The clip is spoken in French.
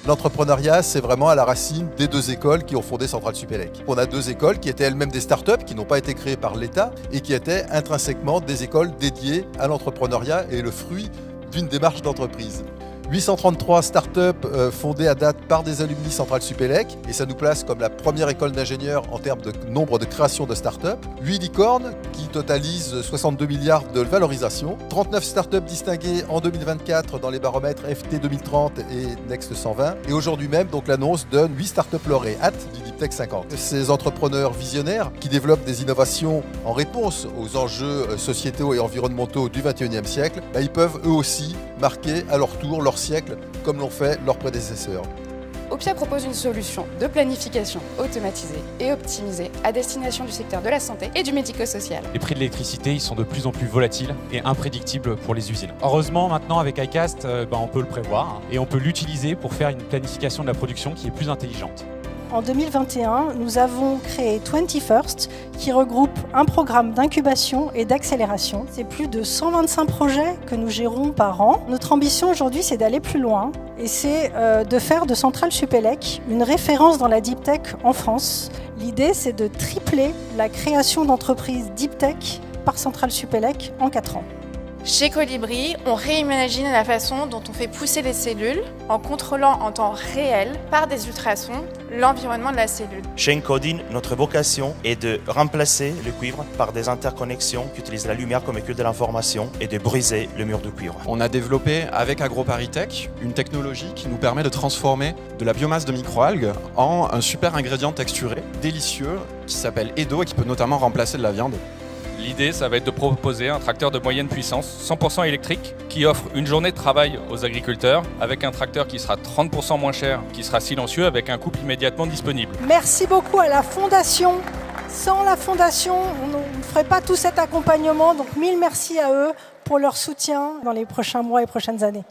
L'entrepreneuriat, c'est vraiment à la racine des deux écoles qui ont fondé Centrale Supélec. On a deux écoles qui étaient elles-mêmes des startups, qui n'ont pas été créées par l'État et qui étaient intrinsèquement des écoles dédiées à l'entrepreneuriat et le fruit d'une démarche d'entreprise. 833 startups fondées à date par des alumni Centrale Supélec et ça nous place comme la première école d'ingénieurs en termes de nombre de création de startups. 8 licornes qui totalisent 62 milliards de valorisation. 39 startups distinguées en 2024 dans les baromètres FT 2030 et Next 120. Et aujourd'hui même, donc l'annonce donne 8 startups lauréates du Deep Tech 50. Ces entrepreneurs visionnaires qui développent des innovations en réponse aux enjeux sociétaux et environnementaux du 21e siècle, ils peuvent eux aussi marquer à leur tour leur siècle comme l'ont fait leurs prédécesseurs. Oppia propose une solution de planification automatisée et optimisée à destination du secteur de la santé et du médico-social. Les prix de l'électricité ils sont de plus en plus volatiles et imprédictibles pour les usines. Heureusement, maintenant avec iCast, on peut le prévoir et on peut l'utiliser pour faire une planification de la production qui est plus intelligente. En 2021, nous avons créé 21st qui regroupe un programme d'incubation et d'accélération. C'est plus de 125 projets que nous gérons par an. Notre ambition aujourd'hui, c'est d'aller plus loin et c'est de faire de Centrale Supélec une référence dans la Deep Tech en France. L'idée, c'est de tripler la création d'entreprises Deep Tech par Centrale Supélec en 4 ans. Chez Colibri, on réimagine la façon dont on fait pousser les cellules en contrôlant en temps réel, par des ultrasons, l'environnement de la cellule. Chez Encoding, notre vocation est de remplacer le cuivre par des interconnexions qui utilisent la lumière comme véhicule de l'information et de briser le mur de cuivre. On a développé avec AgroParisTech une technologie qui nous permet de transformer de la biomasse de microalgues en un super ingrédient texturé, délicieux, qui s'appelle Edo et qui peut notamment remplacer de la viande. L'idée, ça va être de proposer un tracteur de moyenne puissance, 100% électrique, qui offre une journée de travail aux agriculteurs, avec un tracteur qui sera 30% moins cher, qui sera silencieux, avec un couple immédiatement disponible. Merci beaucoup à la Fondation. Sans la Fondation, on ne ferait pas tout cet accompagnement. Donc 1000 merci à eux pour leur soutien dans les prochains mois et prochaines années.